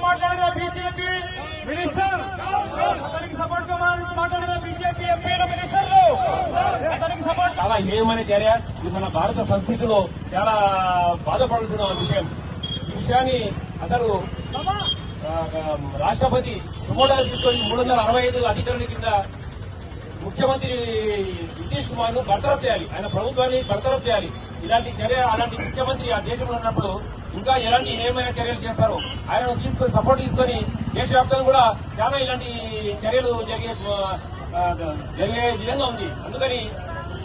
మాట్లాడిన BJP minister, అతనికి support గా మాట్లాడిన బీజేపీ ఎంపీల మినిస్టర్లు అతనికి సపోర్ట్. చాలా ఏమనే చర్య ఇది మన భారత సంస్కృతిలో చాలా బాధపడుతున్న విషయం. ఈ విషయాన్ని అసలు రాష్ట్రపతి సుమోటాలు తీసుకొని 365 అధికారుల కింద ముఖ్యమంత్రి నితీష్ కుమార్ ను బర్తరఫ్ చేయాలి, ఆయన ప్రభుత్వాన్ని బర్తరఫ్ చేయాలి. ఇలాంటి చర్య అలాంటి ముఖ్యమంత్రి ఆ దేశంలో ఉన్నప్పుడు ఇంకా ఎలాంటి ఏమైనా చర్యలు చేస్తారో ఆయనను తీసుకొని సపోర్ట్ తీసుకొని దేశవ్యాప్తంగా కూడా చాలా ఇలాంటి చర్యలు జరిగే విధంగా ఉంది. అందుకని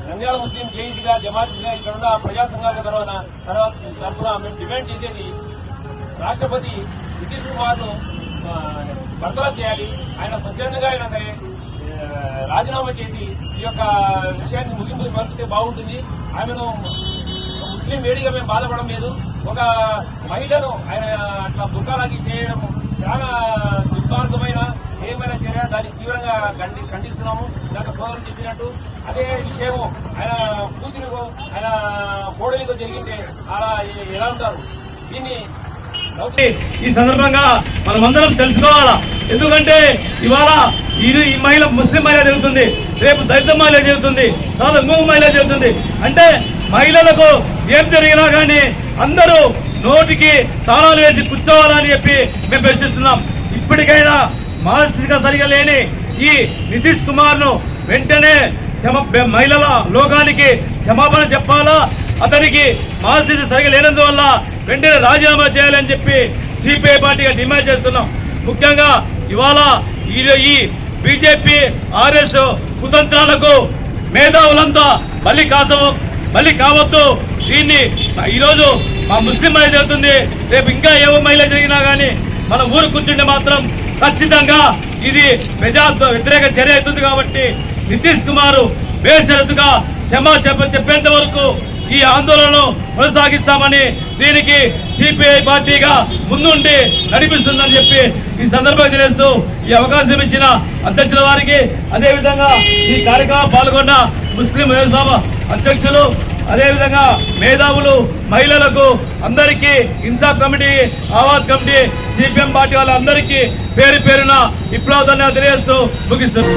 నంద్యాల ముస్లిం జేఏసీగా జమాత్గా ఇక్కడ ఉన్న ప్రజా సంఘాల తరఫున మేము డిమాండ్ చేసేది రాష్ట్రపతి నితీష్ కుమార్ ను బర్తరఫ్ చేయాలి. ఆయన స్వచ్ఛందంగా అయినా సరే రాజీనామా చేసి ఈ యొక్క విషయాన్ని ముగింపు పలికితే బాగుంటుంది. ఆమెను ముస్లిం వేడిగా మేము బాధపడడం లేదు. ఒక మహిళను ఆయన అట్లా బుక్కాలకి చేయడం చాలా దుర్మార్గమైన ఏమైనా చర్య, దాన్ని తీవ్రంగా ఖండిస్తున్నాము. ఇందాక సోదరులు చెప్పినట్టు అదే విషయము ఆయన కూతురికో ఆయన కోడలికో జరిగితే అలా ఎలా ఉంటారు? దీన్ని ఈ సందర్భంగా మనమందరం తెలుసుకోవాలా. ఎందుకంటే ఇవాళ ఈ మహిళ ముస్లిం మహిళ జరుగుతుంది, రేపు దళిత మహిళ జరుగుతుంది, తర్వాత ఇంకొక మహిళ జరుగుతుంది. అంటే మహిళలకు ఏం జరిగినా కానీ అందరూ నోటికి తాళాలు వేసి కూర్చోవాలని చెప్పి మేము ప్రశ్నిస్తున్నాం. ఇప్పటికైనా మానసిక సరిగా లేని ఈ నితీష్ కుమార్ ను వెంటనే మహిళల లోకానికి క్షమాపణ చెప్పాలా, అతనికి మానసిక సరిగా లేనందువల్ల వెంటనే రాజీనామా చేయాలని చెప్పి సిపిఐ పార్టీగా డిమాండ్ చేస్తున్నాం. ముఖ్యంగా ఇవాళ ఈ బీజేపీ ఆర్ఎస్ కుతంత్రాలకు మేధావులంతా మళ్ళీ కావద్దు. దీన్ని ఈరోజు మా ముస్లిం మహిళ జరుగుతుంది, రేపు ఇంకా ఏవో మహిళ జరిగినా కానీ మన ఊరు కూర్చుంటే మాత్రం ఖచ్చితంగా ఇది ప్రజా వ్యతిరేక చర్య అవుతుంది. కాబట్టి నితీష్ కుమార్ బేషరతుగా చెప్పేంత వరకు ఈ ఆందోళనను కొనసాగిస్తామని, దీనికి సిపిఐ పార్టీగా ముందుండి నడిపిస్తుందని చెప్పి ఈ సందర్భంగా తెలియజేస్తూ ఈ అవకాశం ఇచ్చిన అధ్యక్షుల వారికి, అదేవిధంగా ఈ కార్యక్రమం పాల్గొన్న ముస్లిం వ్యవసాయ అధ్యక్షులు, అదేవిధంగా మేధావులు, మహిళలకు అందరికీ, ఇన్సాఫ్ committee, Awaaz committee, CPM party వాళ్ళందరికీ పేరు పేరున విప్లవ ధన్యవాదాలు తెలియజేస్తూ ముగిస్తున్నాం.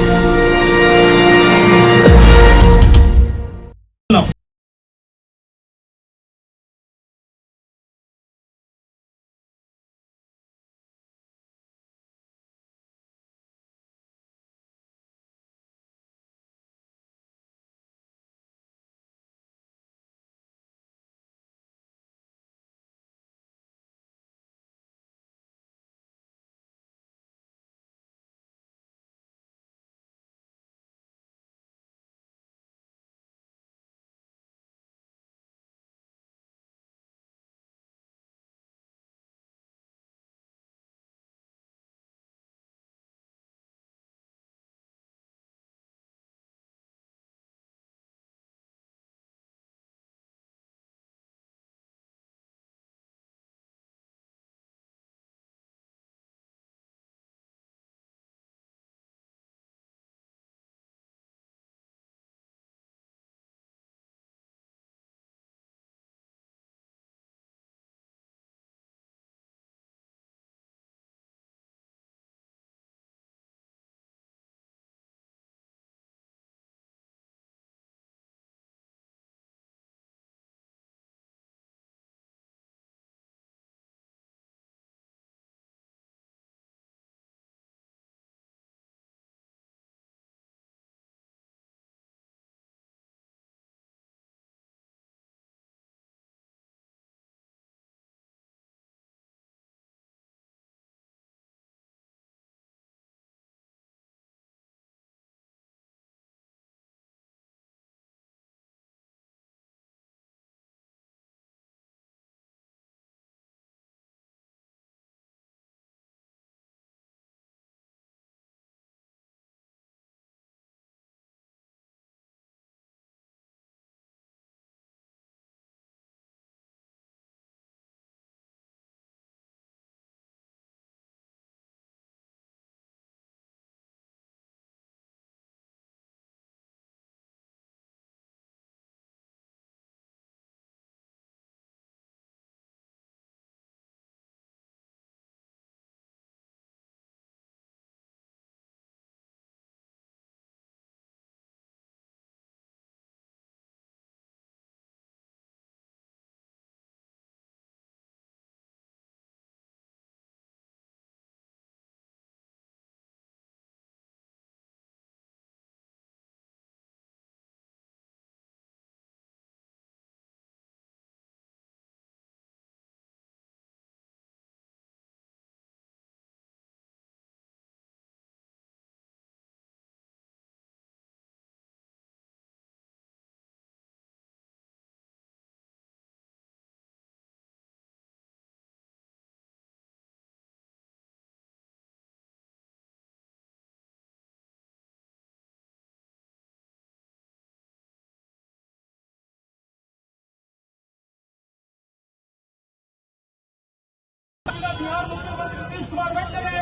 बिहार मुख्यमंत्री नीतीश कुमार వెంటనే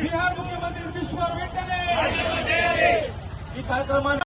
बिहार मुख्यमंत्री नीतीश कुमार వెంటనే ఈ కార్యక్రమాన్ని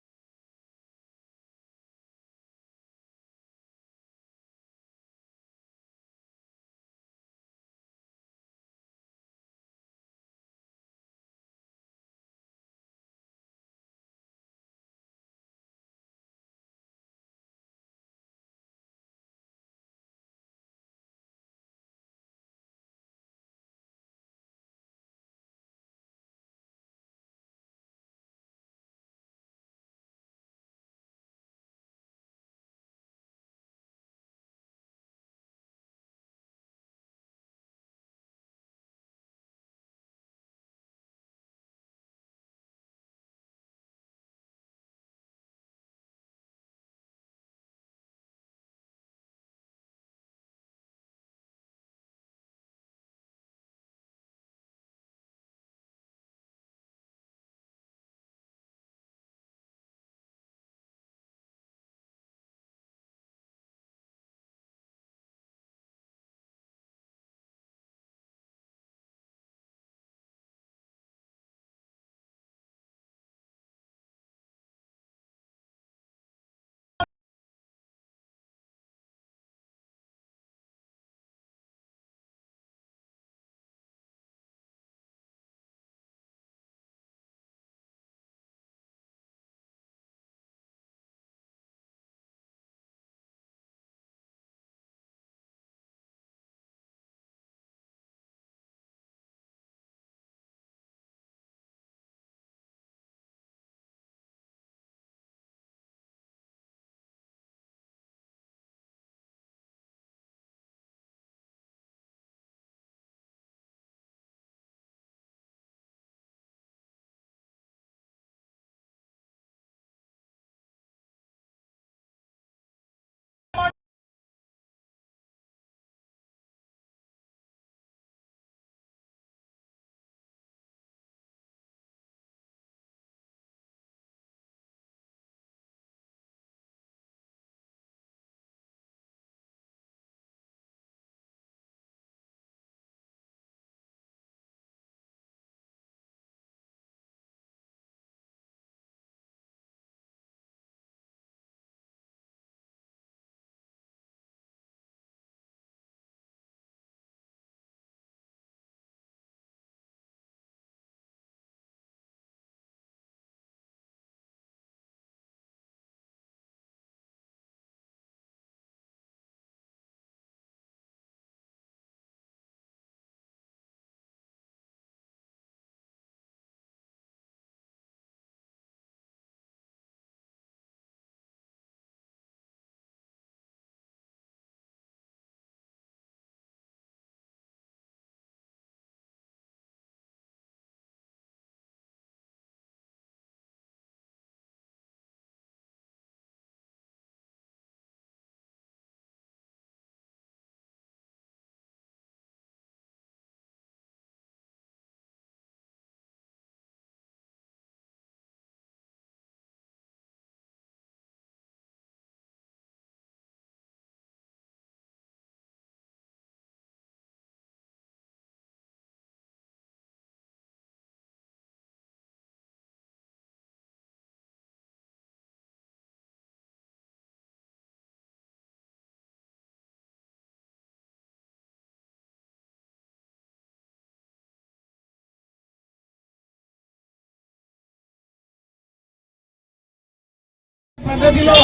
పద్ధతిలో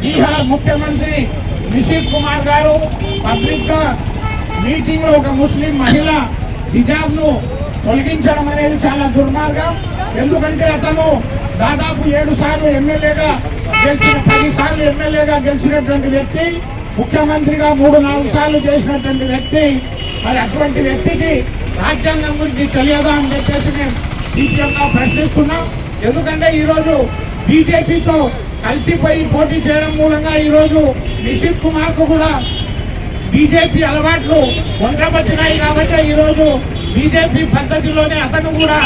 బీహార్ ముఖ్యమంత్రి నితీష్ కుమార్ గారు పబ్లిక్ గా మీటింగ్ లో ఒక ముస్లిం మహిళ హిజాబ్ ను తొలగించడం అనేది చాలా దుర్మార్గం. ఎందుకంటే అతను దాదాపు 7 సార్లు ఎమ్మెల్యేగా గెలిచిన 10 సార్లు ఎమ్మెల్యేగా గెలిచినటువంటి వ్యక్తి, ముఖ్యమంత్రిగా 3-4 సార్లు చేసినటువంటి వ్యక్తి. మరి అటువంటి వ్యక్తికి రాజ్యాంగం గురించి తెలియదా అని చెప్పేసి మేము సీపీఎంగా ప్రశ్నిస్తున్నాం. ఎందుకంటే ఈరోజు బీజేపీతో కలిసిపోయి పోటీ చేయడం మూలంగా ఈరోజు నితీష్ కుమార్ కు కూడా బీజేపీ అలవాట్లు ఒంటబట్టినాయి. కాబట్టి ఈరోజు బీజేపీ పద్ధతిలోనే అతను కూడా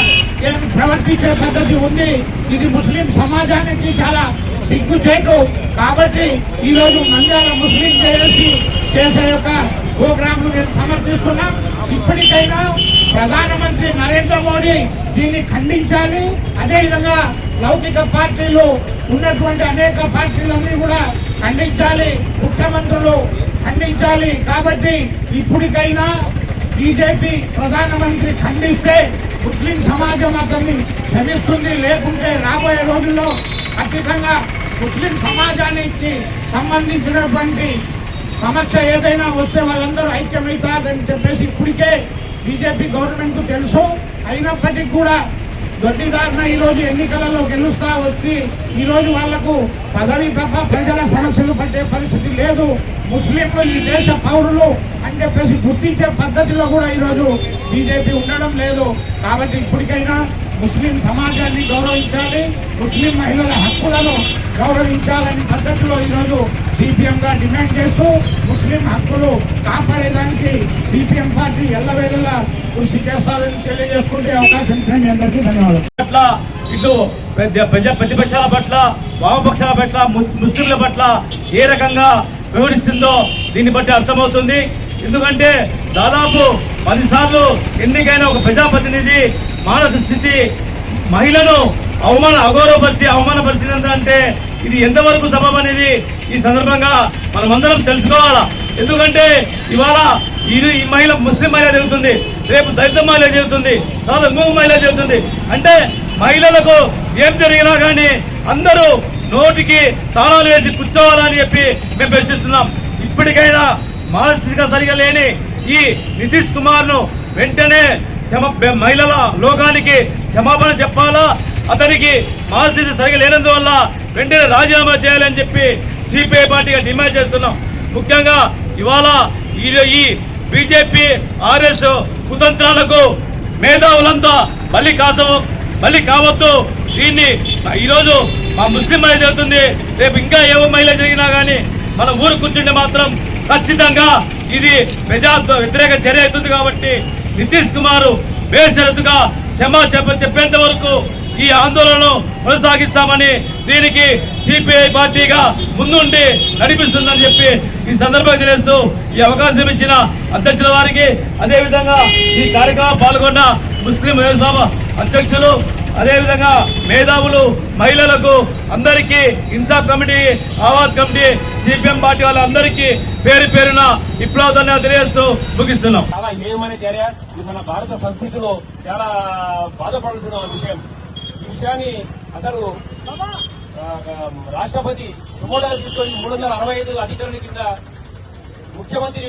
ప్రవర్తించే పద్ధతి ఉంది. ఇది ముస్లిం సమాజానికి చాలా సిగ్గుచేటు. కాబట్టి ఈరోజు మంజాల ముస్లిం చేసే యొక్క ప్రోగ్రాంలు మేము సమర్థిస్తున్నాం. ఇప్పటికైనా ప్రధానమంత్రి నరేంద్ర మోడీ దీన్ని ఖండించాలి. అదేవిధంగా లౌకిక పార్టీలు ఉన్నటువంటి అనేక పార్టీలన్నీ కూడా ఖండించాలి, ముఖ్యమంత్రులు ఖండించాలి. కాబట్టి ఇప్పటికైనా బీజేపీ ప్రధానమంత్రి ఖండిస్తే ముస్లిం సమాజం అతన్ని క్షమిస్తుంది. లేకుంటే రాబోయే రోజుల్లో ఖచ్చితంగా ముస్లిం సమాజానికి సంబంధించినటువంటి సమస్య ఏదైనా వస్తే వాళ్ళందరూ ఐక్యమవుతారని చెప్పేసి ఇప్పటికే బీజేపీ గవర్నమెంట్ కు తెలుసు. అయినప్పటికీ కూడా దొడ్డిదారిన ఈరోజు ఎన్నికలలో గెలుస్తా వచ్చి ఈరోజు వాళ్లకు పదవి తప్ప ప్రజల సమస్యలు పట్టే పరిస్థితి లేదు. ముస్లింలు ఈ దేశ పౌరులు అని చెప్పేసి గుర్తించే పద్ధతిలో కూడా ఈరోజు బీజేపీ ఉండడం లేదు. కాబట్టి ఇప్పటికైనా ముస్లిం సమాజాన్ని గౌరవించాలి, ముస్లిం మహిళల హక్కులను గౌరవించాలని పద్ధతిలో ఈరోజు సిపిఎంగా డిమాండ్ చేస్తూ ముస్లిం హక్కులు కాపాడేదానికి సిపిఎం పార్టీ ఎల్లవేళలా కృషి చేస్తారని తెలియజేసుకుంటే అవకాశం ఇచ్చిన మీ అందరికీ ధన్యవాదాలు. ఇటు ప్రతిపక్షాల పట్ల, వామపక్షాల పట్ల, ముస్లింల పట్ల ఏ రకంగా వివరిస్తుందో దీన్ని బట్టి అర్థమవుతుంది. ఎందుకంటే దాదాపు 10 సార్లు ఎన్నికైన ఒక ప్రజాప్రతినిధి మానవ స్థితి మహిళను అవమానపరిచినంటే ఇది ఎంతవరకు సబబు అనేది ఈ సందర్భంగా మనమందరం తెలుసుకోవాలా. ఎందుకంటే ఇవాళ ఈ మహిళ ముస్లిం మహిళ జరుగుతుంది, రేపు దళిత మహిళ జరుగుతుంది, తర్వాత ఇంకొక మహిళ జరుగుతుంది. అంటే మహిళలకు ఏం జరిగినా కానీ అందరూ నోటికి తాళాలు వేసి కూర్చోవాలని చెప్పి మేము ప్రశ్నిస్తున్నాం. ఇప్పటికైనా మానసిక సరిగా లేని ఈ నితీష్ కుమార్ ను వెంటనే మహిళల లోకానికి క్షమాపణ చెప్పాలా, అతనికి మానసిక సరిగా లేనందువల్ల వెంటనే రాజీనామా చేయాలని చెప్పి సిపిఐ పార్టీగా డిమాండ్ చేస్తున్నాం. ముఖ్యంగా ఇవాళ ఈ బీజేపీ ఆర్ఎస్ కుతంత్రాలకు మేధావులంతా మళ్ళీ కావద్దు. దీన్ని ఈరోజు మా ముస్లిం మహిళ జరుగుతుంది, రేపు ఇంకా ఏవో మహిళ జరిగినా కానీ మన ఊరు కూర్చుంటే మాత్రం ఖచ్చితంగా ఇది ప్రజా వ్యతిరేక చర్య అవుతుంది. కాబట్టి నితీష్ కుమార్ బేషరతుగా చెప్పేంత వరకు ఈ ఆందోళనను కొనసాగిస్తామని దీనికి సిపిఐ పార్టీగా ముందుండి నడిపిస్తుందని చెప్పి ఈ సందర్భంగా తెలియజేస్తూ ఈ అవకాశం ఇచ్చిన అధ్యక్షుల వారికి, అదేవిధంగా ఈ కార్యక్రమం పాల్గొన్న ముస్లిం వ్యవసాయ అధ్యక్షులు, అదేవిధంగా మేధావులు, మహిళలకు అందరికీ, ఇన్సాఫ్ committee, Awaaz committee, CPM party వాళ్ళందరికీ పేరు పేరున విప్లవాన్ని తెలియజేస్తూ ముగిస్తున్నాం. చాలా హేయమైన చర్య. ఇది మన భారత సంస్కృతిలో చాలా బాధపడుతున్న విషయం. ఈ విషయాన్ని అసలు రాష్ట్రపతి సుమోటోగా తీసుకొని 365 అధికారుల కింద ముఖ్యమంత్రి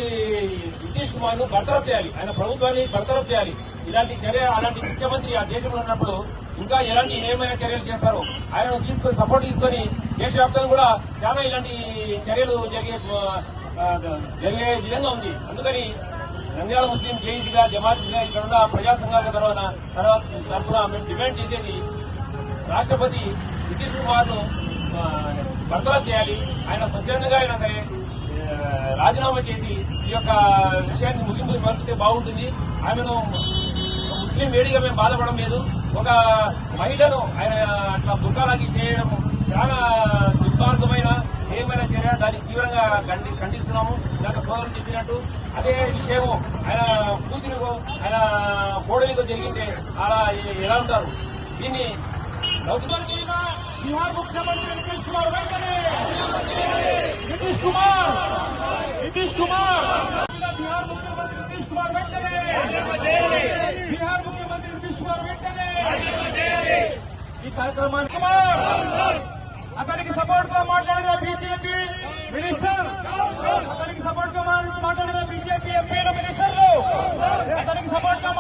నితీష్ కుమార్ ను బర్తరఫ్ చేయాలి, ఆయన ప్రభుత్వాన్ని బర్తరఫ్ చేయాలి. ఇలాంటి చర్య అలాంటి ముఖ్యమంత్రి ఆ దేశంలో ఉన్నప్పుడు ఇంకా ఎలాంటి ఏమైనా చర్యలు చేస్తారు? ఆయనను తీసుకొని సపోర్ట్ తీసుకొని దేశవ్యాప్తంగా కూడా చాలా ఇలాంటి చర్యలు జరిగే విధంగా ఉంది. అందుకని నంద్యాల ముస్లిం జేఏసీగా, జమాత్గా ఇక్కడ ఉన్న ప్రజా సంఘాల తరఫున మేము డిమాండ్ చేసేది రాష్ట్రపతి నితీష్ కుమార్ ను బర్తరఫ్ చేయాలి. ఆయన స్వచ్ఛందంగా అయినా సరే రాజీనామా చేసి ఈ యొక్క విషయాన్ని ముగింపు పరిస్థితే బాగుంటుంది. ఆమెను ముస్లిం వేడిగా మేము బాధపడడం లేదు. ఒక మహిళను ఆయన అట్లా బుక్కాలకి చేయడం చాలా దుర్మార్గమైన ఏమైనా చర్య. దాన్ని తీవ్రంగా ఖండిస్తున్నాము. ఇందాక సోదరులు చెప్పినట్టు అదే విషయము ఆయన కూతురికో ఆయన కోడలికో జరిగితే అలా ఎలా ఉంటారు? దీన్ని బిహార్ ముఖ్యమంత్రి నితీష్ కుమార్ వెంటనే నితీష్ కుమార్ బిహార్ ముఖ్యమంత్రి నితీష్ కుమార్ వెంటనే బిహార్ ముఖ్యమంత్రి నితీష్ కుమార్ వెంటనే ఈ కార్యక్రమాన్ని అతనికి సపోర్ట్ గా మాట్లాడిన బీజేపీ మినిస్టర్, అతనికి సపోర్ట్ గా మాట్లాడిన బీజేపీ ఎంపీ మినిస్టర్లు, అతనికి సపోర్ట్ గా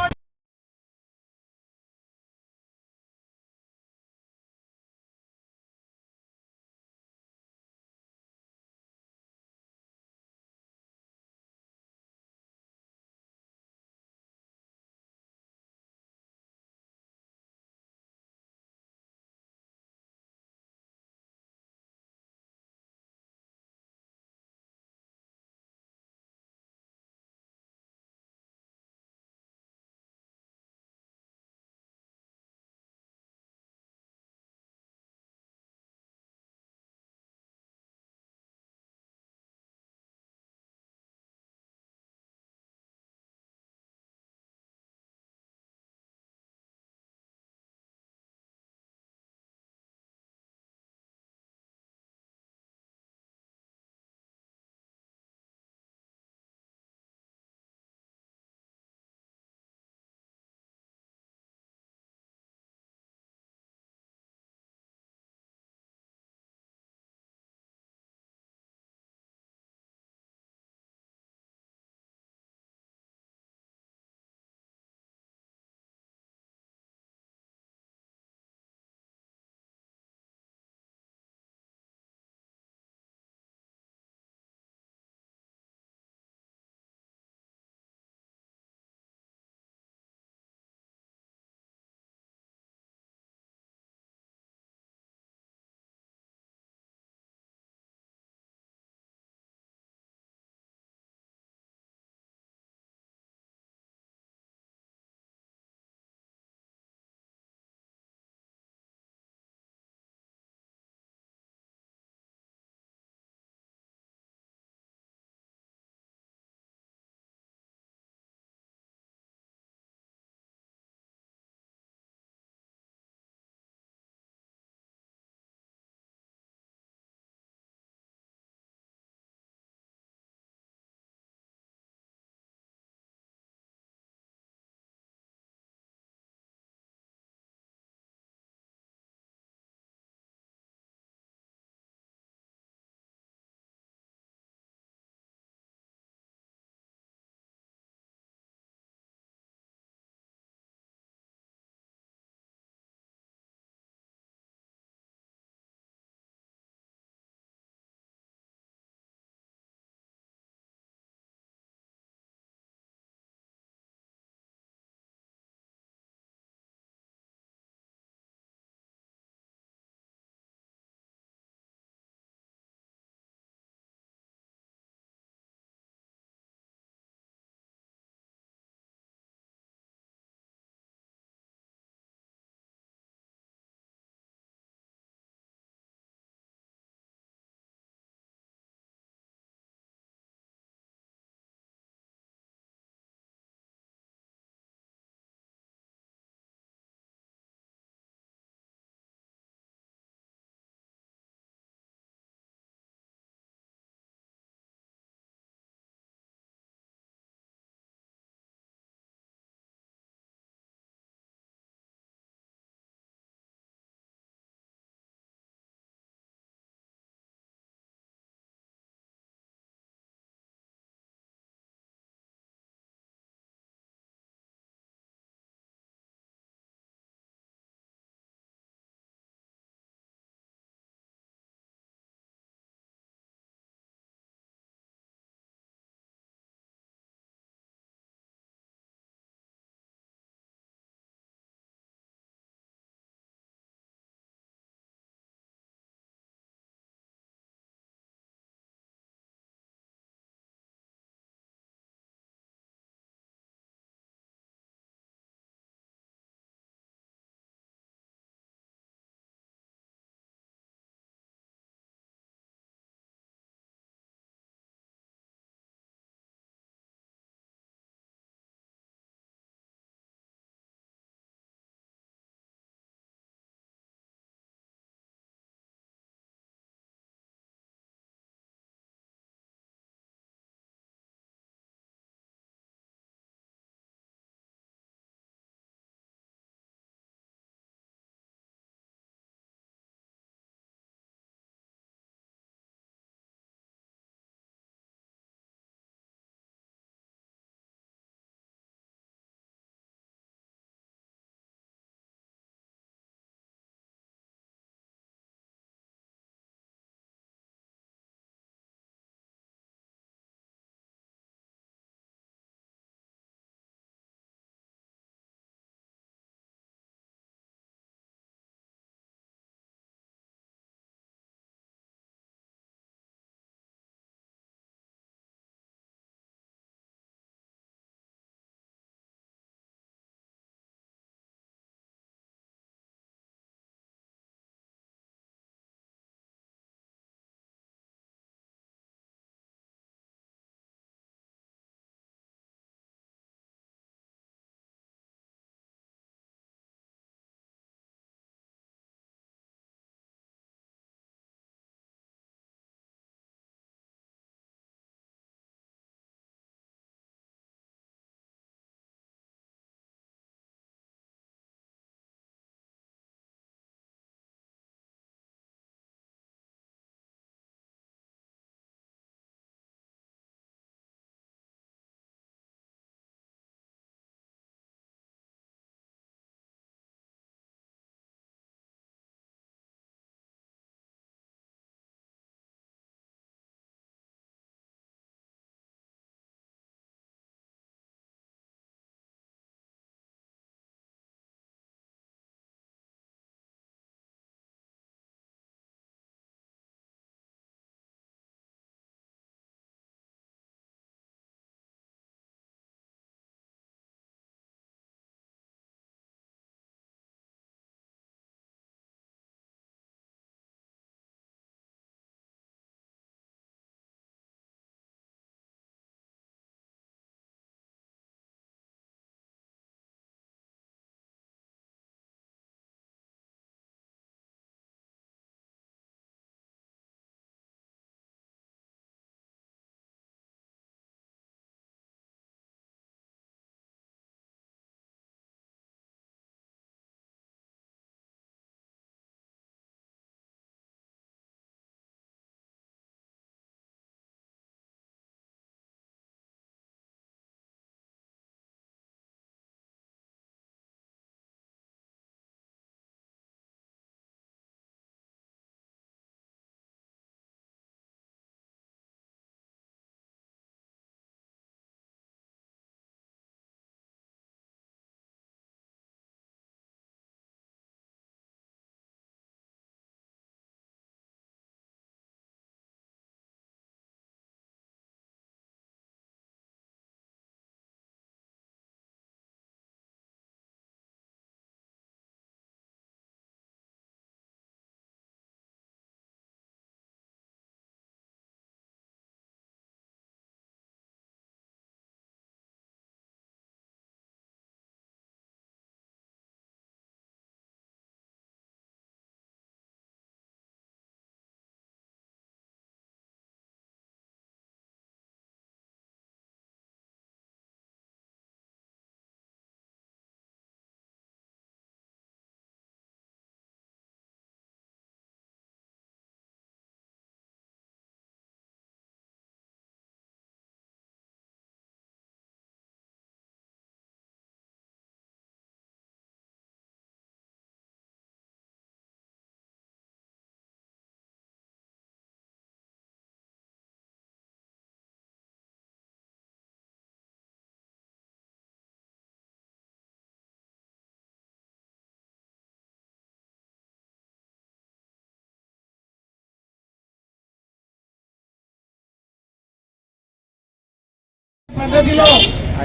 పద్ధతిలో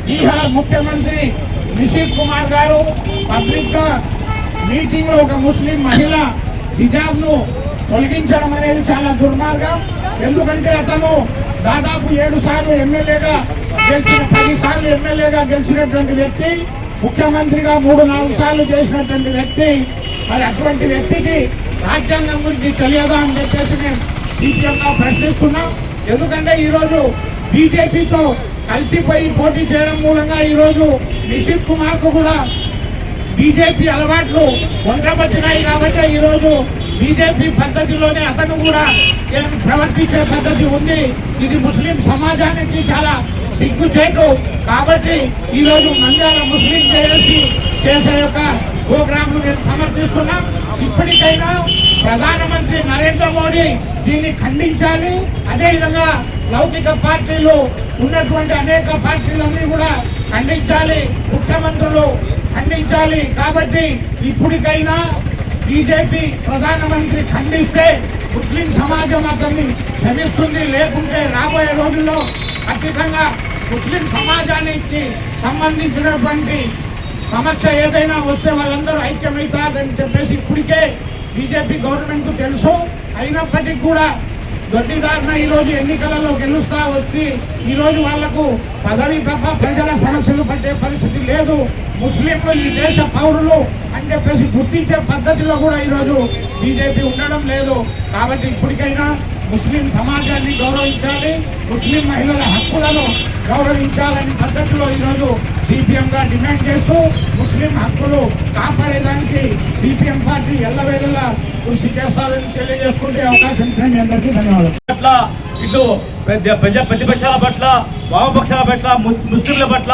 బీహార్ ముఖ్యమంత్రి నితీష్ కుమార్ గారు పబ్లిక్ గా మీటింగ్ లో ఒక ముస్లిం మహిళ హిజాబ్ ను తొలగించడం అనేది చాలా దుర్మార్గం. ఎందుకంటే అతను దాదాపు 7 సార్లు ఎమ్మెల్యేగా గెలిచిన 10 సార్లు ఎమ్మెల్యేగా గెలిచినటువంటి వ్యక్తి, ముఖ్యమంత్రిగా 3-4 సార్లు చేసినటువంటి వ్యక్తి. మరి అటువంటి వ్యక్తికి రాజ్యాంగం గురించి తెలియదా అని చెప్పేసి మేము సీపీఎంగా ప్రశ్నిస్తున్నాం. ఎందుకంటే ఈరోజు బీజేపీతో కలిసిపోయి పోటీ చేయడం మూలంగా ఈరోజు నితీష్ కుమార్ కు కూడా బీజేపీ అలవాట్లు వంటబట్టినాయి. కాబట్టి ఈరోజు బీజేపీ పద్ధతిలోనే అతను కూడా ప్రవర్తించే పద్ధతి ఉంది. ఇది ముస్లిం సమాజానికి చాలా సిగ్గుచేటు. కాబట్టి ఈరోజు నంద్యాల ముస్లిం చేసే యొక్క ప్రోగ్రాంను మేము సమర్థిస్తున్నాం. ఇప్పటికైనా ప్రధానమంత్రి నరేంద్ర మోడీ దీన్ని ఖండించాలి. అదేవిధంగా లౌకిక పార్టీలు ఉన్నటువంటి అనేక పార్టీలన్నీ కూడా ఖండించాలి, ముఖ్యమంత్రులు ఖండించాలి. కాబట్టి ఇప్పటికైనా బీజేపీ ప్రధానమంత్రి ఖండిస్తే ముస్లిం సమాజం అతన్ని క్షమిస్తుంది. లేకుంటే రాబోయే రోజుల్లో ఖచ్చితంగా ముస్లిం సమాజానికి సంబంధించినటువంటి సమస్య ఏదైనా వస్తే వాళ్ళందరూ ఐక్యమవుతారని చెప్పేసి ఇప్పటికే బీజేపీ గవర్నమెంట్ తెలుసు. అయినప్పటికీ కూడా దొడ్డిదారిన ఈరోజు ఎన్నికలలో గెలుస్తా వచ్చి ఈరోజు వాళ్లకు పదవి తప్ప ప్రజల సమస్యలు పట్టే పరిస్థితి లేదు. ముస్లింలు ఈ దేశ పౌరులు అని చెప్పేసి గుర్తించే పద్ధతిలో కూడా ఈరోజు బీజేపీ ఉండడం లేదు. కాబట్టి ఇప్పటికైనా ముస్లిం సమాజాన్ని గౌరవించాలి, ముస్లిం మహిళల హక్కులను గౌరవించాలని పద్ధతిలో ఈరోజు సిపిఎంగా డిమాండ్ చేస్తూ ముస్లిం హక్కులు కాపాడేదానికి సిపిఎం పార్టీ ఎల్లవేళలా కృషి చేస్తారని తెలియజేసుకుంటే అవకాశం ఇచ్చిన మీ అందరికీ ధన్యవాదాలు. ఇటు ప్రతిపక్షాల పట్ల, వామపక్షాల పట్ల, ముస్లింల పట్ల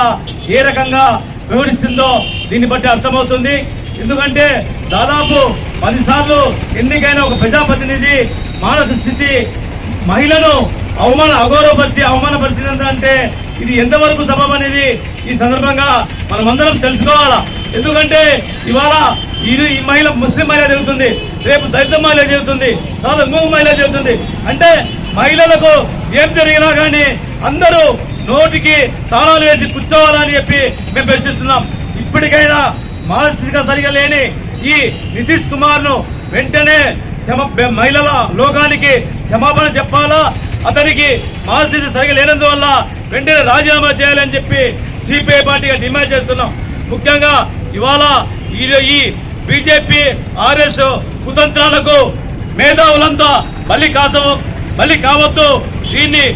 ఏ రకంగా వివరిస్తుందో దీన్ని బట్టి అర్థమవుతుంది. ఎందుకంటే దాదాపు 10 సార్లు ఎన్నికైన ఒక ప్రజాప్రతినిధి మానవ స్థితి మహిళను అవమానపరిచినంటే ఇది ఎంతవరకు సబబు అనేది ఈ సందర్భంగా మనమందరం తెలుసుకోవాలా. ఎందుకంటే ఇవాళ ఈ మహిళ ముస్లిం మహిళ జరుగుతుంది, రేపు దళిత మహిళ జరుగుతుంది, తర్వాత ఇంకొక మహిళ జరుగుతుంది. అంటే మహిళలకు ఏం జరిగినా కానీ అందరూ నోటికి తాళాలు వేసి కూర్చోవాలని చెప్పి మేము ప్రశ్నిస్తున్నాం. ఇప్పటికైనా మానసిక సరిగా లేని ఈ నితీష్ కుమార్ ను వెంటనే మహిళల లోకానికి క్షమాపణ చెప్పాలా, అతనికి మానసిక సరిగా లేనందువల్ల వెంటనే రాజీనామా చేయాలని చెప్పి సిపిఐ పార్టీగా డిమాండ్ చేస్తున్నాం. ముఖ్యంగా ఇవాళ ఈ బీజేపీ ఆర్ఎస్ కుతంత్రాలకు మేధావులంతా బలి కావద్దు. దీన్ని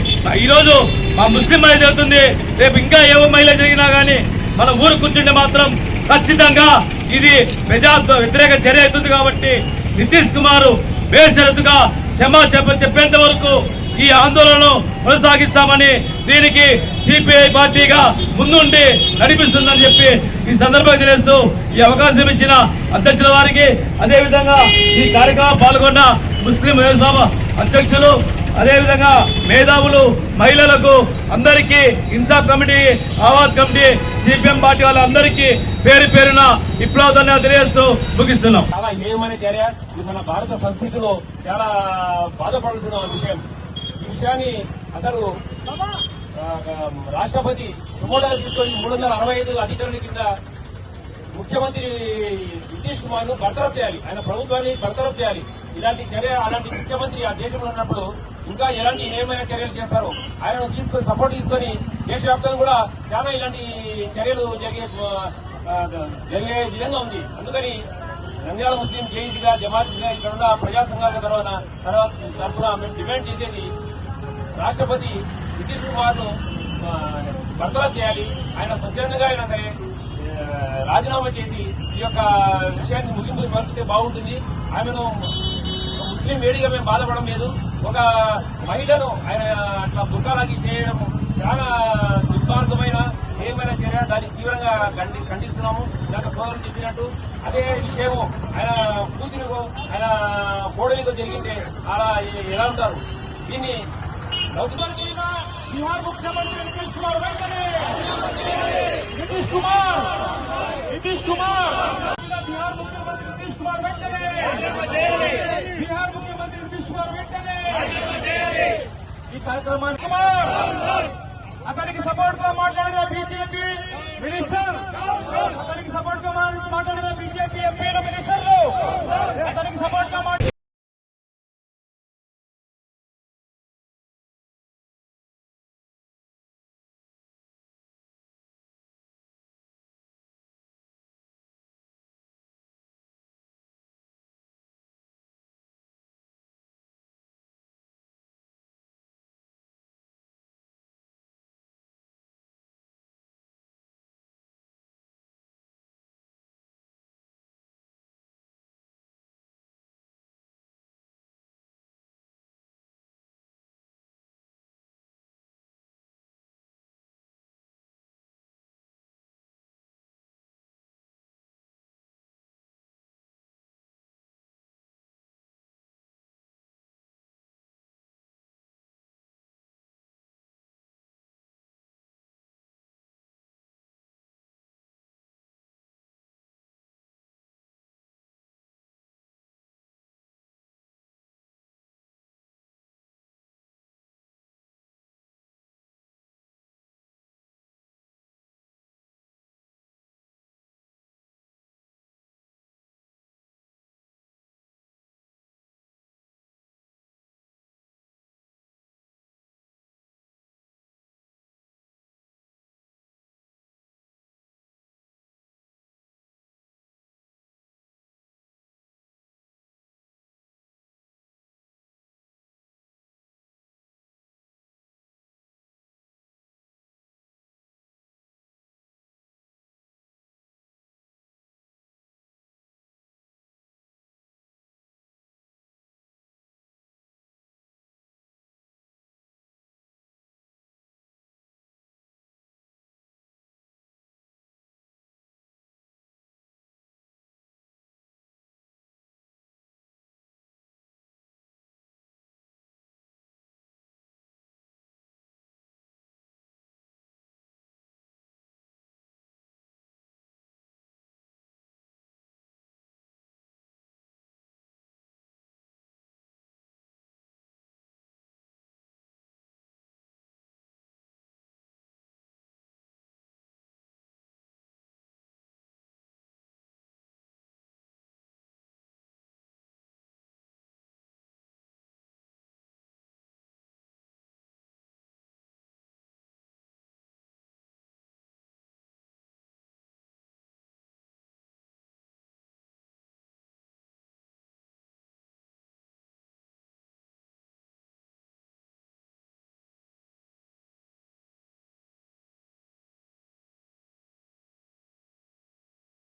ఈరోజు మా ముస్లిం మహిళ జరుగుతుంది, రేపు ఇంకా ఏవో మహిళ జరిగినా కానీ మన ఊరు కూర్చుంటే మాత్రం ఖచ్చితంగా ఇది ప్రజా వ్యతిరేక చర్య అవుతుంది. కాబట్టి నితీష్ కుమార్ బేషరతుగా చెప్పేంత వరకు ఈ ఆందోళనను కొనసాగిస్తామని, దీనికి సిపిఐ పార్టీగా ముందుండి నడిపిస్తుందని చెప్పి ఈ సందర్భంగా తెలియజేస్తూ ఈ అవకాశం ఇచ్చిన అధ్యక్షుల వారికి, అదేవిధంగా ఈ కార్యక్రమం పాల్గొన్న ముస్లిం వ్యవసాయ అధ్యక్షులు, అదేవిధంగా మేధావులు, మహిళలకు అందరికీ, ఇన్సాఫ్ committee, Awaaz committee, CPM party వాళ్ళందరికీ పేరు పేరున విప్లవ ధన్యవాదాలు తెలియజేస్తూ ముగిస్తున్నాం. చాలా హేయమైన చర్య. ఇది మన భారత సంస్కృతిలో చాలా బాధపడాల్సిన విషయం. ఈ విషయాన్ని అసలు రాష్ట్రపతి సుమోటాలు తీసుకొని 365 అధికారుల కింద ముఖ్యమంత్రి నితీష్ కుమార్ ను బర్తరఫ్ చేయాలి, ఆయన ప్రభుత్వాన్ని బర్తరఫ్ చేయాలి. ఇలాంటి చర్య అలాంటి ముఖ్యమంత్రి ఆ దేశంలో ఉన్నప్పుడు ఇంకా ఎలాంటి ఏమైనా చర్యలు చేస్తారో ఆయనను తీసుకొని సపోర్ట్ తీసుకొని దేశవ్యాప్తంగా కూడా చాలా ఇలాంటి చర్యలు జరిగే విధంగా ఉంది. అందుకని నంద్యాల ముస్లిం జేఏసీగా, జమాత్గా, ఇక్కడ ఉన్న ప్రజా సంఘాల తరఫున మేము డిమాండ్ చేసేది రాష్ట్రపతి నితీష్ కుమార్ ను బర్తరఫ్ చేయాలి. ఆయన స్వచ్ఛందంగా అయినా సరే రాజీనామా చేసి ఈ యొక్క విషయాన్ని ముగింపు పరిస్థితి బాగుంటుంది. ఆమెను ముస్లిం వేడిగా మేము బాధపడడం లేదు. ఒక మహిళను ఆయన అట్లా బుక్కాలకి చేయడం చాలా దుర్మార్గమైన ఏమైనా చర్య, దాన్ని తీవ్రంగా ఖండిస్తున్నాము. ఇందాక సోదరులు చెప్పినట్టు అదే విషయము ఆయన కూతురికో ఆయన కోడలికో జరిగితే అలా ఎలా ఉంటారు? దీన్ని बिहार मुख्यमंत्री नीतीश कुमार వెంటనే नीतीश कुमार बिहार मुख्यमंत्री नीतीश कुमार వెంటనే बिहार मुख्यमंत्री नीतीश कुमार వెంటనే ఈ కార్యక్రమానికి అతనికి సపోర్ట్ గా మాట్లాడిన బీజేపీ మినిస్టర్, అతనికి సపోర్ట్ గా మాట్లాడిన బీజేపీ ఎంపీల మినిస్టర్లు, అతనికి సపోర్ట్ గా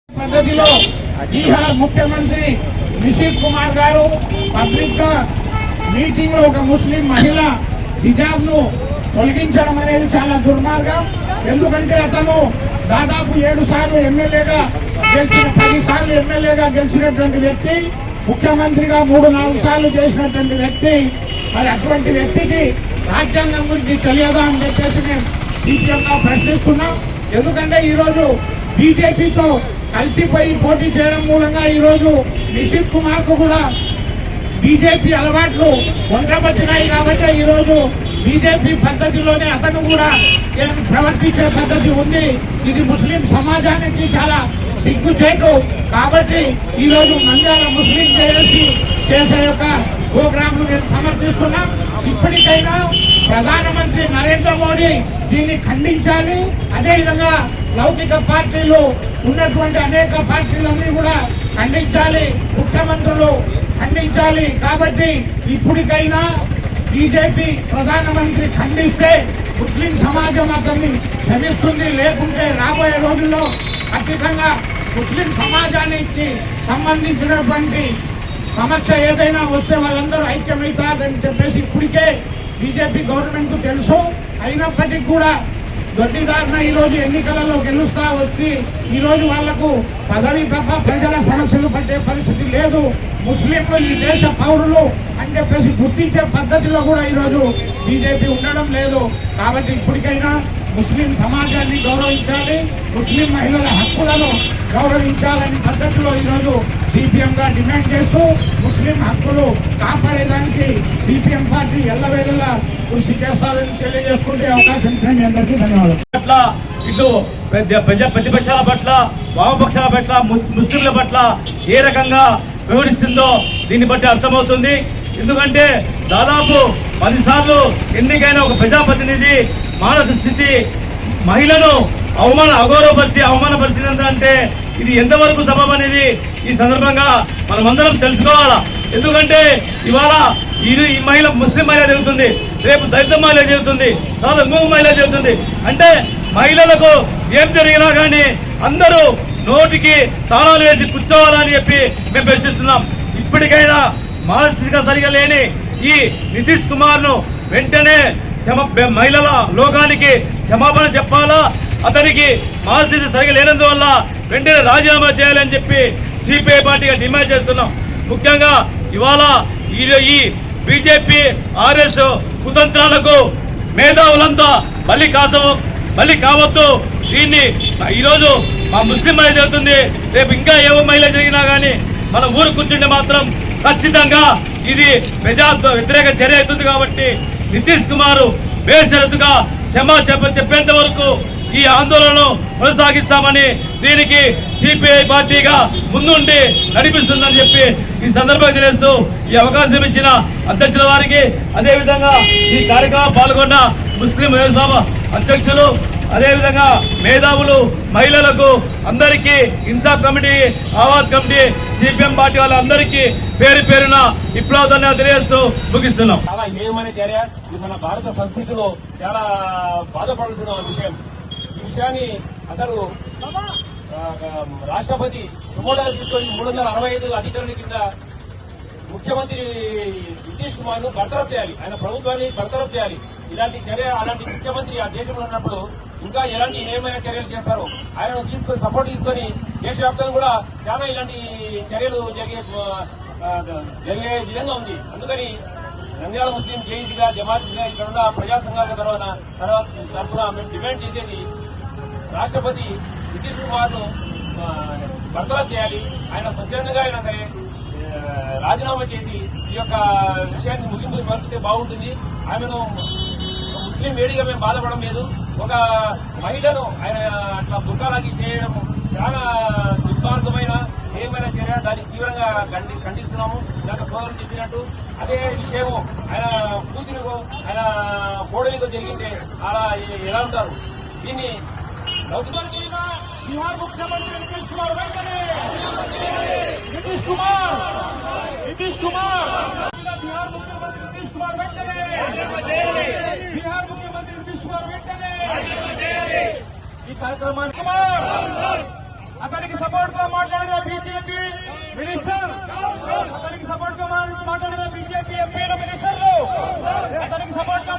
పద్ధతిలో బీహార్ ముఖ్యమంత్రి నితీష్ కుమార్ గారు పబ్లిక్ గా మీటింగ్ లో ఒక ముస్లిం మహిళ హిజాబ్ ను తొలగించడం అనేది చాలా దుర్మార్గం. ఎందుకంటే అతను దాదాపు 7 సార్లు ఎమ్మెల్యేగా గెలిచిన, 10 సార్లు ఎమ్మెల్యేగా గెలిచినటువంటి వ్యక్తి, ముఖ్యమంత్రిగా 3-4 సార్లు చేసినటువంటి వ్యక్తి. మరి అటువంటి వ్యక్తికి రాజ్యాంగం గురించి తెలియదా అని చెప్పేసి మేము సీపీఎంగా ప్రశ్నిస్తున్నాం. ఎందుకంటే ఈరోజు బీజేపీతో కలిసిపోయి పోటీ చేయడం మూలంగా ఈరోజు నితీష్ కుమార్ కు కూడా బీజేపీ అలవాట్లు ఒంటబట్టినాయి. కాబట్టి ఈరోజు బీజేపీ పద్ధతిలోనే అతను కూడా ప్రవర్తించే పద్ధతి ఉంది. ఇది ముస్లిం సమాజానికి చాలా సిగ్గుచేటు. కాబట్టి ఈరోజు మంజాల ముస్లిం చేసే యొక్క ప్రోగ్రాంను నేను సమర్థిస్తున్నాం. ఇప్పటికైనా ప్రధానమంత్రి నరేంద్ర మోడీ దీన్ని ఖండించాలి. అదేవిధంగా లౌకిక పార్టీలు ఉన్నటువంటి అనేక పార్టీలన్నీ కూడా ఖండించాలి, ముఖ్యమంత్రులు ఖండించాలి. కాబట్టి ఇప్పటికైనా బీజేపీ ప్రధానమంత్రి ఖండిస్తే ముస్లిం సమాజం అతన్ని క్షమిస్తుంది. లేకుంటే రాబోయే రోజుల్లో ఖచ్చితంగా ముస్లిం సమాజానికి సంబంధించినటువంటి సమస్య ఏదైనా వస్తే వాళ్ళందరూ ఐక్యమవుతారని చెప్పేసి ఇప్పటికే బీజేపీ గవర్నమెంట్ కు తెలుసు. అయినప్పటికీ కూడా దొడ్డిదారిన ఈరోజు ఎన్నికలలో గెలుస్తా వచ్చి ఈరోజు వాళ్లకు పదవి తప్ప ప్రజల సమస్యలు పట్టే పరిస్థితి లేదు. ముస్లింలు ఈ దేశ పౌరులు అని చెప్పేసి గుర్తించే పద్ధతిలో కూడా ఈరోజు బీజేపీ ఉండడం లేదు. కాబట్టి ఇప్పటికైనా ముస్లిం సమాజాన్ని గౌరవించాలి, ముస్లిం మహిళల హక్కులను గౌరవించాలని పద్ధతిలో ఈరోజు సిపిఎంగా డిమాండ్ చేస్తూ ముస్లిం హక్కులు కాపాడేదానికి సిపిఎం పార్టీ ఎల్లవేళలా కృషి చేస్తారని తెలియజేసుకుంటే అవకాశం ఇచ్చిన మీ అందరికీ ధన్యవాదాలు. పట్ల ఇటు ప్రతిపక్షాల పట్ల, వామపక్షాల పట్ల, ముస్లింల పట్ల ఏ రకంగా వివరిస్తుందో దీన్ని బట్టి అర్థమవుతుంది. ఎందుకంటే దాదాపు 10 సార్లు ఎన్నికైన ఒక ప్రజాప్రతినిధి మానవ స్థితి మహిళను అవమానపరిచినందంటే ఇది ఎంతవరకు సబబు అనేది ఈ సందర్భంగా మనమందరం తెలుసుకోవాలా. ఎందుకంటే ఇవాళ ఈ మహిళ ముస్లిం మహిళ జరుగుతుంది, రేపు దళిత మహిళ జరుగుతుంది, తర్వాత ఇంకొక మహిళ జరుగుతుంది. అంటే మహిళలకు ఏం జరిగినా కానీ అందరూ నోటికి తాళాలు వేసి కూర్చోవాలని చెప్పి మేము ప్రశ్నిస్తున్నాం. ఇప్పటికైనా మానసిక సరిగా లేని ఈ నితీష్ కుమార్ ను వెంటనే మహిళల లోకానికి క్షమాపణ చెప్పాలా, అతనికి మానసిక సరిగా లేనందువల్ల వెంటనే రాజీనామా చేయాలని చెప్పి సిపిఐ పార్టీగా డిమాండ్ చేస్తున్నాం. ముఖ్యంగా ఇవాళ ఈ బీజేపీ ఆర్ఎస్ కుతంత్రాలకు మేధావులంతా మళ్ళీ కావద్దు. దీన్ని ఈరోజు మా ముస్లిం మహిళ జరుగుతుంది, రేపు ఇంకా ఏవో మహిళ జరిగినా కానీ మన ఊరు కూర్చుంటే మాత్రం ఖచ్చితంగా ఇది ప్రజా వ్యతిరేక చర్య అవుతుంది. కాబట్టి నితీష్ కుమార్ బేషరతుగా చెప్పేంత వరకు ఈ ఆందోళనను కొనసాగిస్తామని, దీనికి సిపిఐ పార్టీగా ముందుండి నడిపిస్తుందని చెప్పి ఈ సందర్భంగా తెలియజేస్తూ ఈ అవకాశం ఇచ్చిన అధ్యక్షుల వారికి, అదేవిధంగా ఈ కార్యక్రమం పాల్గొన్న ముస్లిం వ్యవసాయ అధ్యక్షులు, అదేవిధంగా మేధావులు, మహిళలకు అందరికీ, ఇన్సాఫ్ committee, Awaaz committee, CPM party వాళ్ళందరికీ పేరు పేరున విప్లవాన్ని తెలియజేస్తూ ముగిస్తున్నాం. చాలా హేయమైన చర్య. ఇది మన భారత సంస్కృతిలో చాలా బాధపడుతున్న విషయం. ఈ విషయాన్ని అసలు రాష్ట్రపతి సుమోటోగా తీసుకొని 365 అధికారుల కింద ముఖ్యమంత్రి నితీష్ కుమార్ ను బర్తరఫ్ చేయాలి, ఆయన ప్రభుత్వాన్ని బర్తరఫ్ చేయాలి. ఇలాంటి చర్య అలాంటి ముఖ్యమంత్రి ఆ దేశంలో ఉన్నప్పుడు ఇంకా ఎలాంటి ఏమైనా చర్యలు చేస్తారో ఆయనను తీసుకొని సపోర్ట్ తీసుకొని దేశవ్యాప్తంగా కూడా చాలా ఇలాంటి చర్యలు జరిగే విధంగా ఉంది. అందుకని నంద్యాల ముస్లిం జేఏసీగా, జమాత్గా, ఇక్కడ ఉన్న ప్రజా సంఘాల తరఫున మేము డిమాండ్ చేసేది రాష్ట్రపతి నితీష్ కుమార్ ను బర్తరఫ్ చేయాలి. ఆయన స్వచ్ఛందంగా అయినా సరే రాజీనామా చేసి ఈ యొక్క విషయాన్ని ముగింపు పలికితే బాగుంటుంది. ఆమెను ముస్లిం వేడిగా మేము బాధపడడం లేదు. ఒక మహిళను ఆయన అట్లా బుక్కాలకి చేయడం చాలా దుర్మార్గమైన ఏమైనా చర్య. దాన్ని తీవ్రంగా ఖండిస్తున్నాము. ఇందాక సోదరులు చెప్పినట్టు అదే విషయము ఆయన కూతురికో ఆయన కోడలికో జరిగితే అలా ఎలా ఉంటారు? దీన్ని बिहार मुख्यमंत्री नीतीश कुमार వెంటనే नीतीश कुमार बिहार मुख्यमंत्री नीतीश कुमार వెంటనే बिहार मुख्यमंत्री नीतीश कुमार వెంటనే ఈ కార్యక్రమానికి అతనికి సపోర్ట్ గా మాట్లాడిన బీజేపీ మినిస్టర్, అతనికి సపోర్ట్ గా మాట్లాడిన బీజేపీ ఎంపీ మినిస్టర్లు, అతనికి సపోర్ట్ గా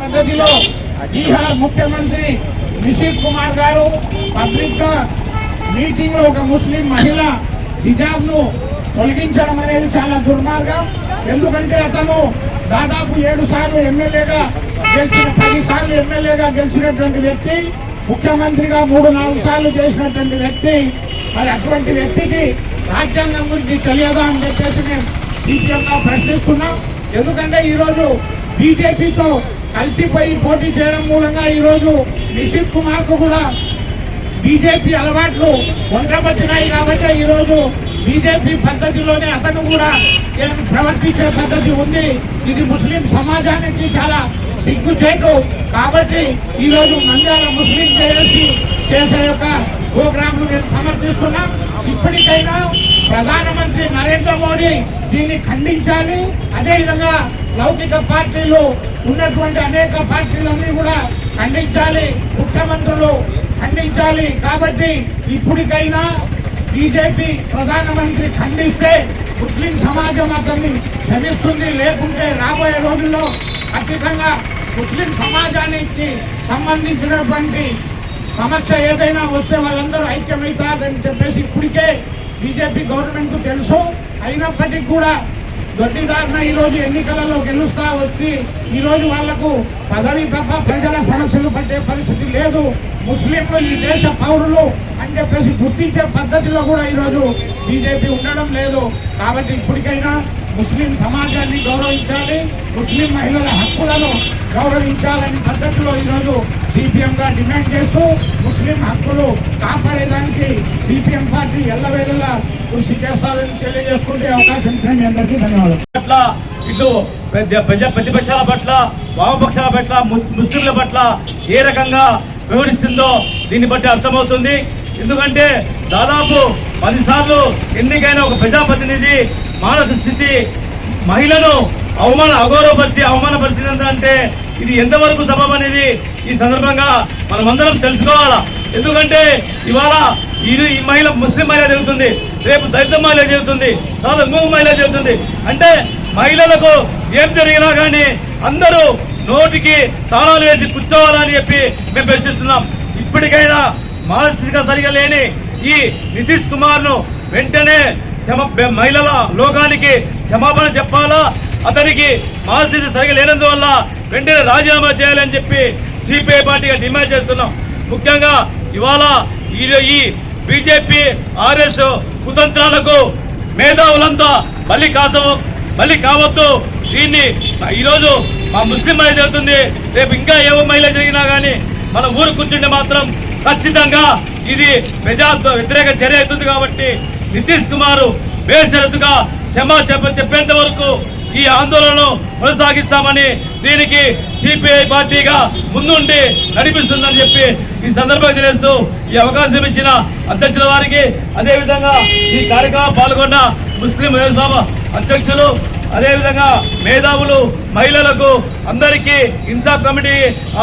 పద్ధతిలో బీహార్ ముఖ్యమంత్రి నితీష్ కుమార్ గారు పబ్లిక్ గా మీటింగ్ లో ఒక ముస్లిం మహిళ హిజాబ్ ను తొలగించడం అనేది చాలా దుర్మార్గం. ఎందుకంటే అతను దాదాపు 7 సార్లు ఎమ్మెల్యేగా గెలిచిన 10 సార్లు ఎమ్మెల్యేగా గెలిచినటువంటి వ్యక్తి, ముఖ్యమంత్రిగా 3-4 సార్లు చేసినటువంటి వ్యక్తి. మరి అటువంటి వ్యక్తికి రాజ్యాంగం గురించి తెలియదా అని చెప్పేసి మేము సీపీఎంగా ప్రశ్నిస్తున్నాం. ఎందుకంటే ఈరోజు బీజేపీతో కలిసిపోయి పోటీ చేయడం మూలంగా ఈరోజు నితీష్ కుమార్ కు కూడా బీజేపీ అలవాట్లు ఒంటబట్టినాయి. కాబట్టి ఈరోజు బీజేపీ పద్ధతిలోనే అతను కూడా ప్రవర్తించే పద్ధతి ఉంది. ఇది ముస్లిం సమాజానికి చాలా సిగ్గుచేటు. కాబట్టి ఈరోజు నంద్యాల ముస్లిం చేసే యొక్క ప్రోగ్రాంను మేము సమర్థిస్తున్నాం. ఇప్పటికైనా ప్రధానమంత్రి నరేంద్ర మోడీ దీన్ని ఖండించాలి. అదేవిధంగా లౌకిక పార్టీలు ఉన్నటువంటి అనేక పార్టీలన్నీ కూడా ఖండించాలి, ముఖ్యమంత్రులు ఖండించాలి. కాబట్టి ఇప్పటికైనా బీజేపీ ప్రధానమంత్రి ఖండిస్తే ముస్లిం సమాజం అతన్ని క్షమిస్తుంది. లేకుంటే రాబోయే రోజుల్లో ఖచ్చితంగా ముస్లిం సమాజానికి సంబంధించినటువంటి సమస్య ఏదైనా వస్తే వాళ్ళందరూ ఐక్యమవుతారని చెప్పేసి ఇప్పటికే బీజేపీ గవర్నమెంట్ కు తెలుసు. అయినప్పటికీ కూడా దొడ్డిదారిన ఈరోజు ఎన్నికలలో గెలుస్తా వచ్చి ఈరోజు వాళ్లకు పదవి తప్ప ప్రజల సమస్యలు పట్టే పరిస్థితి లేదు. ముస్లింలు ఈ దేశ పౌరులు అని చెప్పేసి గుర్తించే పద్ధతిలో కూడా ఈరోజు బీజేపీ ఉండడం లేదు. కాబట్టి ఇప్పటికైనా ముస్లిం సమాజాన్ని గౌరవించాలి, ముస్లిం మహిళల హక్కులను గౌరవించాలని పద్ధతిలో ఈరోజు సిపిఎంగా డిమాండ్ చేస్తూ ముస్లిం హక్కులు కాపాడేదానికి సిపిఎం పార్టీ ఎల్లవేళలా కృషి చేస్తారని తెలియజేసుకుంటే అవకాశం ఇచ్చిన మీ అందరికీ ధన్యవాదాలు. ఇటు ప్రతిపక్షాల పట్ల, వామపక్షాల పట్ల, ముస్లింల పట్ల ఏ రకంగా వివరిస్తుందో దీన్ని బట్టి అర్థమవుతుంది. ఎందుకంటే దాదాపు 10 సార్లు ఎన్నికైన ఒక ప్రజాప్రతినిధి మానవ స్థితి మహిళను అవమానపరిచినందంటే ఇది ఎంతవరకు సబబు అనేది ఈ సందర్భంగా మనమందరం తెలుసుకోవాలా. ఎందుకంటే ఇవాళ ఈ మహిళ ముస్లిం మహిళ జరుగుతుంది, రేపు దళిత మహిళ జరుగుతుంది, తర్వాత ఇంకొక మహిళ జరుగుతుంది. అంటే మహిళలకు ఏం జరిగినా కానీ అందరూ నోటికి తాళాలు వేసి కూర్చోవాలని చెప్పి మేము ప్రశ్నిస్తున్నాం. ఇప్పటికైనా మానసిక సరిగా లేని ఈ నితీష్ కుమార్ ను వెంటనే మహిళల లోకానికి క్షమాపణ చెప్పాలా, అతనికి మానసిక సరిగా లేనందువల్ల వెంటనే రాజీనామా చేయాలని చెప్పి సిపిఐ పార్టీగా డిమాండ్ చేస్తున్నాం. ముఖ్యంగా ఇవాళ ఈ బీజేపీ ఆర్ఎస్ కుతంత్రాలకు మేధావులంతా బలి కావద్దు. దీన్ని ఈరోజు మా ముస్లిం మహిళ జరుగుతుంది, రేపు ఇంకా ఏవో మహిళ జరిగినా కానీ మన ఊరు కూర్చుంటే మాత్రం ఖచ్చితంగా ఇది ప్రజా వ్యతిరేక చర్య అవుతుంది. కాబట్టి నితీష్ కుమార్ బేషరతుగా చెప్పేంత వరకు ఈ ఆందోళనను కొనసాగిస్తామని, దీనికి సిపిఐ పార్టీగా ముందుండి నడిపిస్తుందని చెప్పి ఈ సందర్భంగా తెలియజేస్తూ ఈ అవకాశం ఇచ్చిన అధ్యక్షుల వారికి, అదేవిధంగా ఈ కార్యక్రమం పాల్గొన్న ముస్లిం వ్యవసాయ అధ్యక్షులు, అదేవిధంగా మేధావులు, మహిళలకు అందరికీ, ఇన్సాఫ్ committee,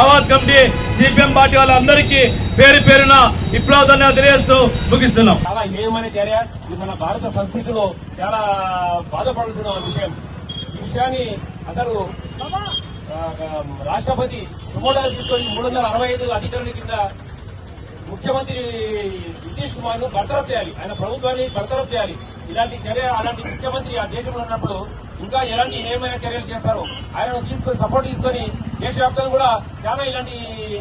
Awaaz committee, CPM party వాళ్ళందరికీ పేరు పేరున విప్లవ తెలియజేస్తూ ముగిస్తున్నాం. చాలా హేయమైన చర్య. ఇది మన భారత సంస్కృతిలో చాలా బాధపడాల్సిన విషయం. ఈ విషయాన్ని అసలు రాష్ట్రపతి సుమోటాలు తీసుకొని 365 అధికారుల కింద ముఖ్యమంత్రి నితీష్ కుమార్ ను బర్తరఫ్ చేయాలి, ఆయన ప్రభుత్వాన్ని బర్తరఫ్ చేయాలి. ఇలాంటి చర్య, అలాంటి ముఖ్యమంత్రి ఆ దేశంలో ఉన్నప్పుడు ఇంకా ఎలాంటి ఏమైనా చర్యలు చేస్తారో ఆయనను తీసుకొని సపోర్ట్ తీసుకొని దేశవ్యాప్తంగా కూడా చాలా ఇలాంటి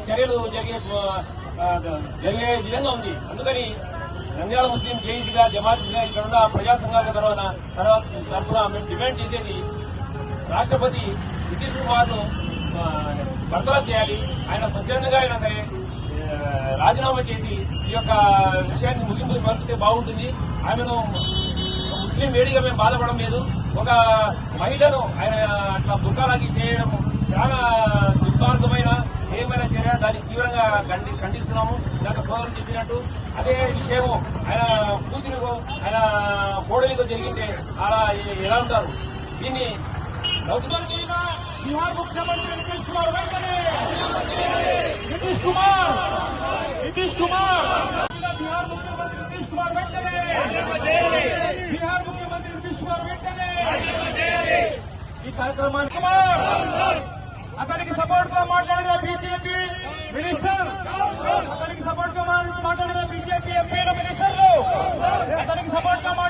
చర్యలు జరిగే విధంగా ఉంది. అందుకని నంద్యాల ముస్లిం జేఏసీగా, జమాత్గా ఇక్కడ ఉన్న ప్రజా సంఘాల తరఫున మేము డిమాండ్ చేసేది రాష్ట్రపతి నితీష్ కుమార్ ను బర్తరఫ్ చేయాలి. ఆయన స్వచ్ఛందంగా అయినా సరే రాజీనామా చేసి ఈ యొక్క విషయాన్ని ముగింపు పరిస్థితి బాగుంటుంది. ఆమెను ముస్లిం వేడిగా మేము బాధపడడం లేదు. ఒక మహిళను ఆయన అట్లా బుర్కాలాగి చేయడం చాలా దుర్మార్గమైన ఏమైనా చర్య, దాన్ని తీవ్రంగా ఖండిస్తున్నాము. ఇందాక సోదరులు చెప్పినట్టు అదే విషయము ఆయన కూతురికో ఆయన కోడలికో జరిగితే అలా ఎలా ఉంటారు? దీన్ని बिहार मुख्यमंत्री नीतीश कुमार వెంటనే नीतीश कुमार बिहार मुख्यमंत्री नीतीश कुमार వెంటనే बिहार मुख्यमंत्री नीतीश कुमार వెంటనే ఈ కార్యక్రమానికి అతనికి సపోర్ట్ గా మాట్లాడిన బీజేపీ మినిస్టర్